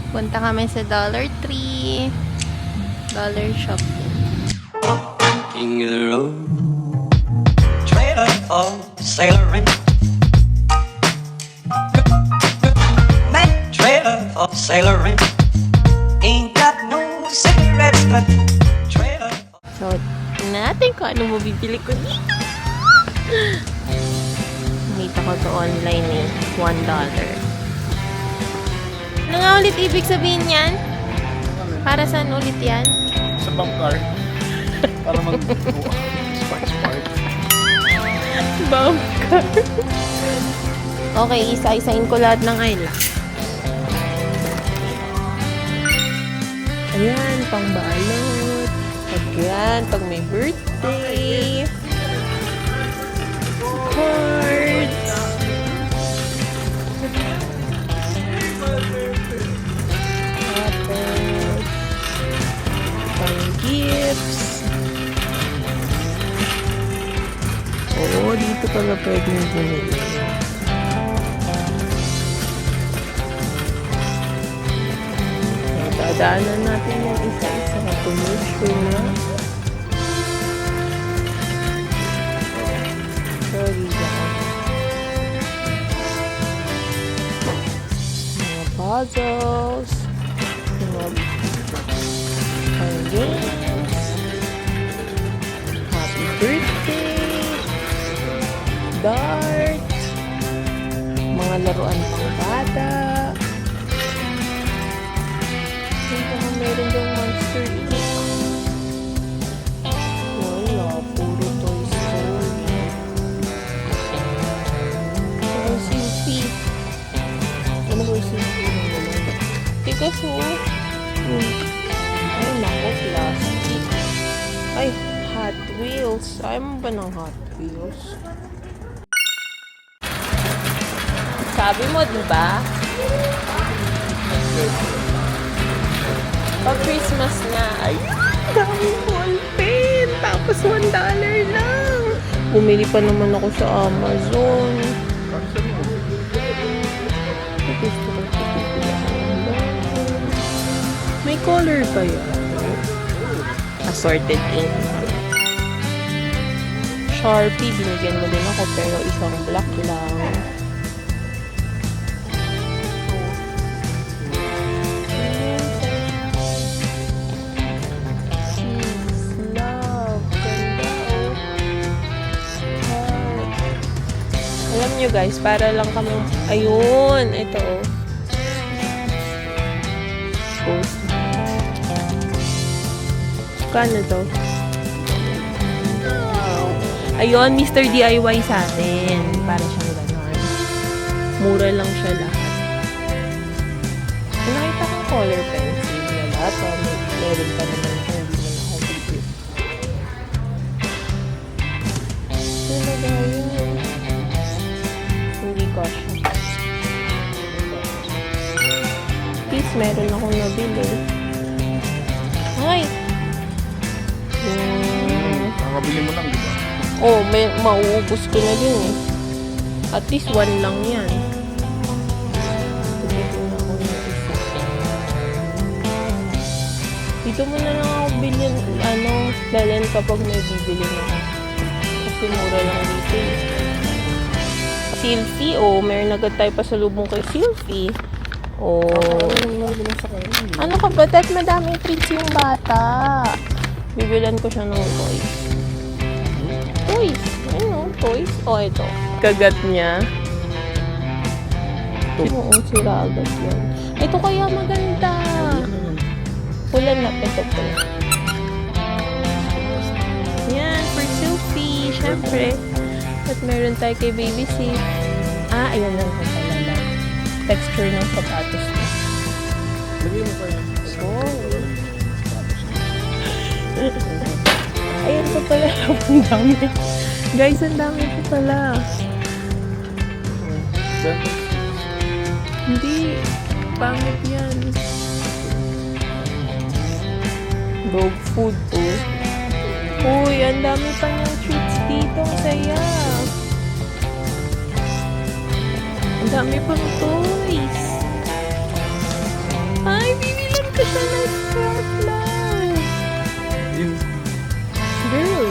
Punta kami sa Dollar Tree. Dollar Shop. In the road, trailer for sailoring. That trailer for sailoring. Ain't got no cigarettes, but trailer. So, tingnan natin kung ano mabibili ko dito. Nakita ko to online eh. $1. Ano nga ulit ibig sabihin yan? Para saan ulit yan? Sa bangkar. Para spark. Bangkar. Okay, isa-isain ko lahat ng eyelash. Ayan, pangbalot. Pag yan, pag may birthday. Cards. Tapos, pang gifts. Oo, dito pala pwede yung bumili. Dadaanan natin yung isa-isa na tumusyo na. Sorry lang. Mga puzzles. Mga games. Happy birthday. Dart. Mga laruan pang bata. Meron yung Monster Inc. Wala, puro Toy Story. Saka Snoopy. Ano ba yung Snoopy na naman? Picasso. Ay, naku, plastic. Ay, Hot Wheels. Ayaw mo ba ng Hot Wheels? Sabi mo, diba? Pag Christmas na, ay, daming ballpen. Tapos $1 lang. Bumili pa naman ako sa Amazon. Gusto ko may color pa yun. Assorted ink. Sharpie, binigyan mo din ako pero isang black lang. Alam nyo guys, para lang kami, ayun, ito oh. Post. Kano to? Ayun, Mr. DIY sa atin. Para siyang ganon. Mura lang siya lahat. Nakita kong color pencil na lahat. Meron pa naman siya, hindi mo nakabibig. Ano ba yun? Hindi ko siya. Please, meron akong nabili. Ay! Nakabili mo lang, di ba? Oh, mauubos ko na din eh. At least one lang yan. Dito mo na lang ako bilhin, dalhin kapag may bibili na ako. Kasi mura lang dito eh. Silphy, oh, meron agad tayo pasalubong kay Silphy. Oh. Ano ka ba? Dahil madaming treats yung bata. Bibilan ko siya ng toys. Toys. Ano? Toys? Oh, ito. Kagat niya. Oo, sira agad yan. Ito kaya maganda. Pula na. Ito pula. Yan, for Silphy. Siyempre. At meron tayo kay Baby Sip. Ah, ayan lang ko pala lang. Texture ng sapatos niya. Lagay mo pa yan. Sorry. Ayan pa pala. Ang dami. Guys, ang dami pa pala. Hindi. Pangit yan. Dog food to. Uy, ang dami pa niyang treats dito. Ang saya. Ang dami pang toys. Ay, such a nice scarf lang. Yun. Girl.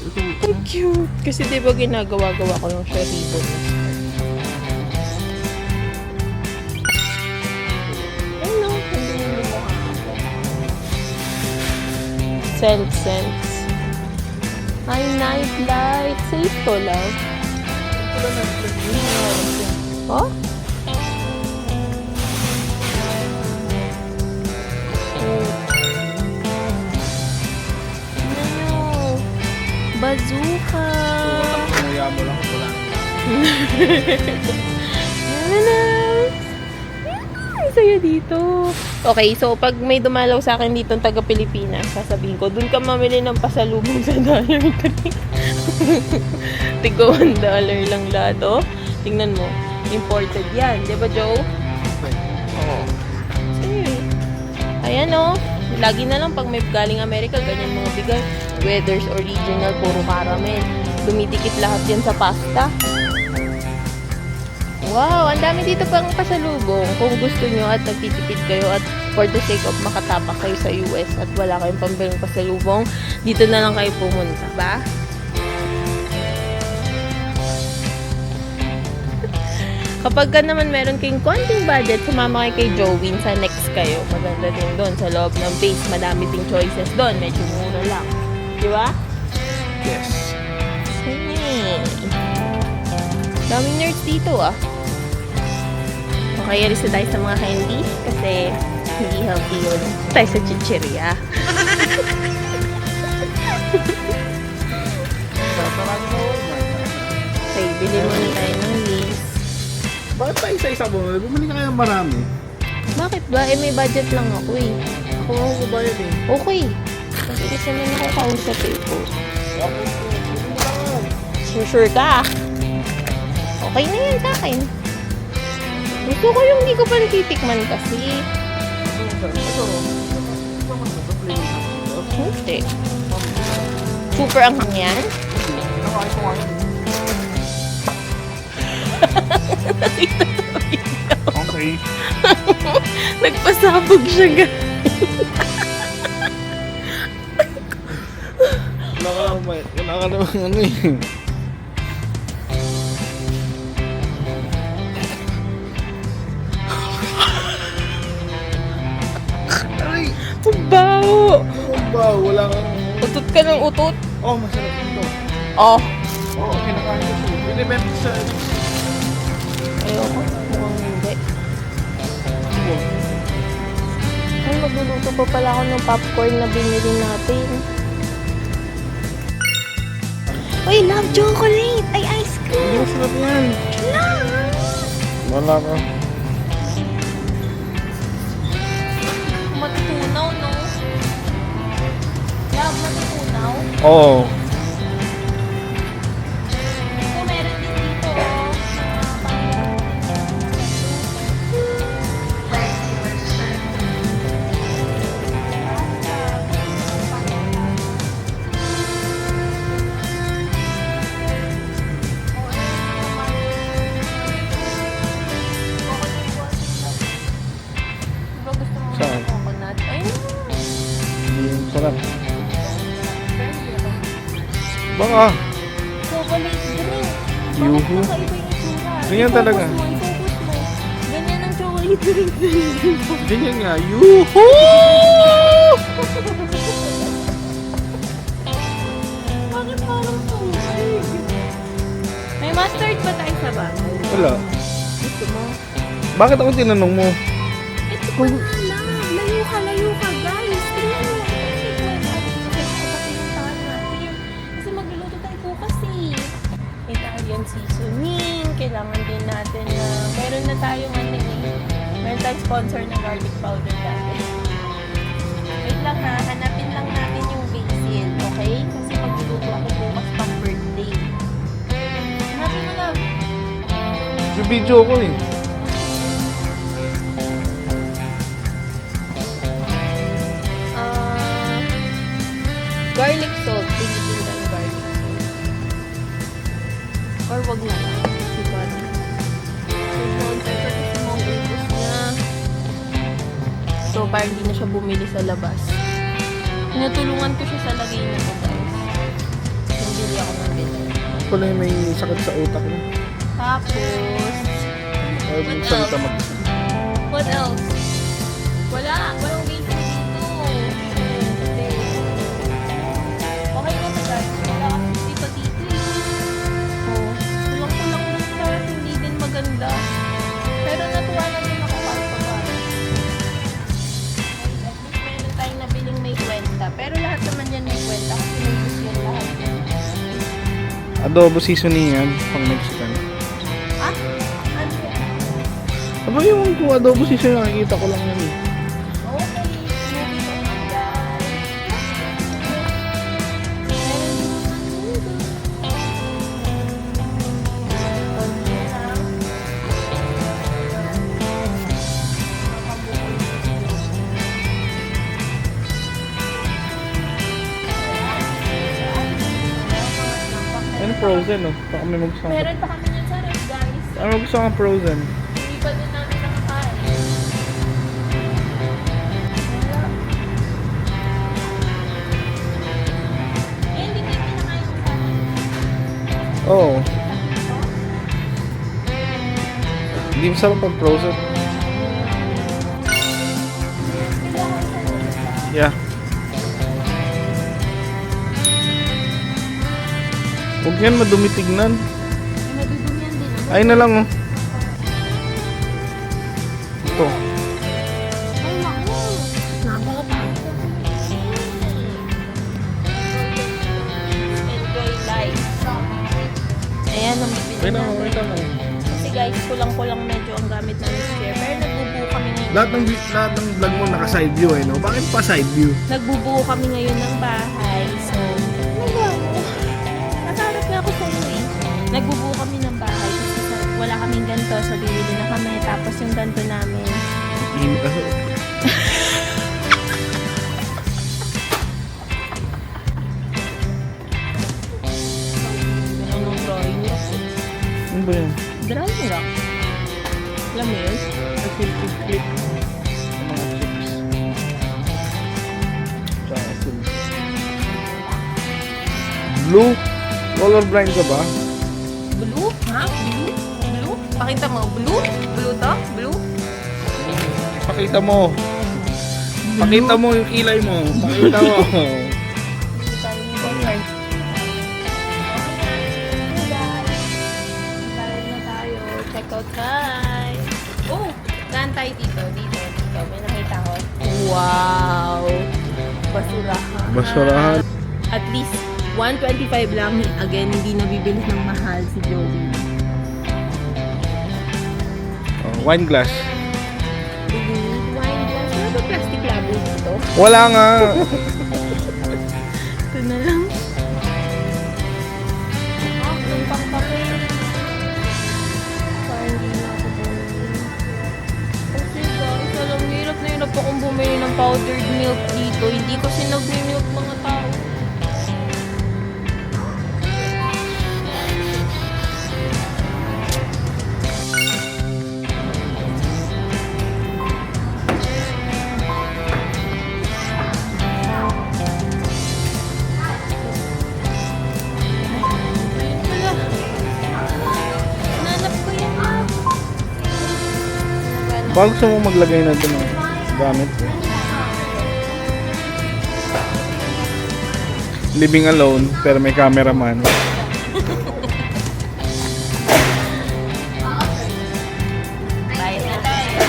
Ito. Ang cute. Kasi diba ginagawa-gawa ko lang siya ribbon. Ay no, hindi mo mukha ako. Sense. Ay, night light. Safe to lang. Ito na lang. Oh? Ano? Bazooka. Kumuya mo lang. Wala. Ano? Ang saya dito. Okay, so pag may dumalaw sa akin dito taga Pilipinas, sasabihin ko, dun ka mamili ng pasalubong sa Dollar Tree. Tigo $1 lang lahat, oh. Tingnan mo. Imported yan. Di ba, Joe? Oo. Sige. Ayan, oh. Lagi na lang pag may galing Amerika, ganyan mga bigay. Weathers original, puro caramel. Dumitikit lahat yan sa pasta. Wow, ang dami dito pang pasalubong. Kung gusto nyo at nagtitipid kayo at for the sake of makatapak kayo sa US at wala kayong pambilang pasalubong, dito na lang kayo pumunta, ba? Kapag ka naman meron kayong konting budget, sumama kayo kay Jowin sa next kayo. Maganda din doon sa loob ng base. Madami ding choices doon. Medyo mura lang. Di ba? Yes. Daming nerds dito ah. Okay, alis na tayo sa mga candy kasi hindi healthy yun. Tayo sa chichirya. Okay, bili muna tayo ng Lay's. Bakit pa isa-isa bumili? Bumili ka kaya marami. Bakit ba? Eh, may budget lang ako eh. Ako ang kubayad eh. Okay. Kasi naman ako kausap eh po. Sure ka? Okay na yan sa akin. Gusto ko yung hindi ko pa natitikman kasi. Hindi. Super anghang yan. Okay. Nagpasabog siya guys. Wala ka naman ano eh. Aray! Ang baho. Ano ba? Wala kang... Utot ka ng utot. Oh, masarap ito. Oh. Oh, kinakain ko ito. Pinibenta sa... Ayoko. Mukhang hindi. Ay, magluluto pa pala ako ng popcorn na binili natin. Uy, love chocolate! Ay, ice Hindi cream! masarap yan. Love! Wala ka. Matutunaw, no? Love, matutunaw? Oo. Ito, meron din dito, oh. Diba gusto mo Saan? ng coconut? Ay, Hindi sarap. Baka. chocolate drink. Yuhu. Bakit kakaiba yung itsura? Ganyan I-focus talaga. mo, i-focus mo. Ganyan ang chocolate drink. Ganyan nga. Yuhu! Bakit parang tubig? May mustard ba tayo sa bahay? Wala. Gusto mo? Bakit ako tinanong mo? Ito pa na lang. Layo ka, guys. Tingnan mo. Kasi magluluto tayo po kasi. Italian seasoning. Kailangan din natin na meron na tayong ano eh. Meron tayong sponsor na garlic powder dati. Wait lang ha. Hanapin lang natin yung basil. Okay? Kasi magluluto ako bukas pang birthday. Hanapin mo lang. Yung video ko eh. Garlic salt. Pinipin ka ng garlic salt. Or wag na lang. Diba? Salt, pepper kasi para hindi na siya bumili sa labas. Tinutulungan ko siya sa lagay na ito, guys. Nabili ako ng bili. Pala yung may sakit sa utak mo. Tapos, Ay, What salita else? mag... what else? Walang dito dito. Okay na ba, guys? Wala kasi dito dito. Oh, kulang-kulang na siya. Hindi din maganda. Pero natuwa na din ako kahit pa paano. At least meron tayong nabiling may kwenta. Pero lahat naman yan may kwenta kasi may gusto yan lahat. Adobo seasoning yan, pang Mexican. Ah? Ano yan? Aba yung kung adobo seasoning, nakikita ko lang yan eh. Okay. Movie ko na, guys. Ano frozen oh? Baka may magustuhan ka. Meron pa kami dyan sa ref, guys. Ano magustuhan ka frozen? Hindi pa din namin nakakain. Eh, hindi kayo pinakain sa akin. Oo. Hindi masarap pag frozen. Yeah. Huwag yan madumi tignan. Madudumihan din. Ay na lang oh. Ito. Ay, naku. Napakapangit. Enjoy life. Ayan, ang bibili Wait lang, natin. wait lang. Kasi guys, kulang-kulang medyo ang gamit namin sa chair. Pero nagbubuo kami ngayon. Lahat ng vlog mo naka side view eh, no? Bakit pa side view? Nagbubuo kami ngayon ng bahay. So, nakarap na ako sa iyo eh. Nagbubuo kami ng bahay. Kasi wala kaming ganito. So, bibili na kami. Tapos yung ganito namin. Anong drawing rock? Ano ba yun? Drawing rock. Alam mo yun? Clip. Mga chips. Tsaka silver. Blue? Colorblind ka ba? Blue? Ha? Blue? Blue? Pakita mo. Blue? Blue to? Blue? Pakita mo. Pakita mo yung kilay mo. Pakita mo. Hindi tayo ni Bernard. Tayo na tayo. Check out guys. Oh! Saan tayo dito? Dito. May nakita ko. Wow! Basurahan. Basurahan. At least 125 lang. Again, hindi nabibili ng mahal si Joey. Oh, wine glass. Wine glass. Ano ba plastic labo dito? Wala nga. Ito na lang. Yung pangkape. Parang hindi na ako bumili. Kasi guys, alam, hirap na hirap akong bumili ng powdered milk dito. Hindi kasi nag-milk mga tao. Wala. Nanap ko yan. Baka gusto mo maglagay na ito ng gamit. Living alone, pero may cameraman. Bayad na tayo.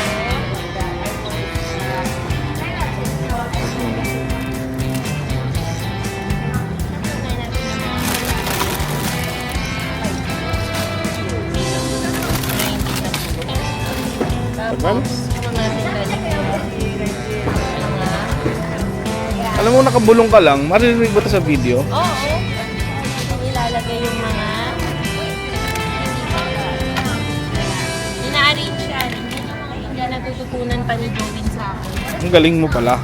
Tagal? Mga Alam mo, nakabulong ka lang. Maririnig ba ito sa video? oo. Ilalagay yung mga ina-arrange siya. Hindi natututunan pa ni Jovin sa akin. Ang galing mo pala.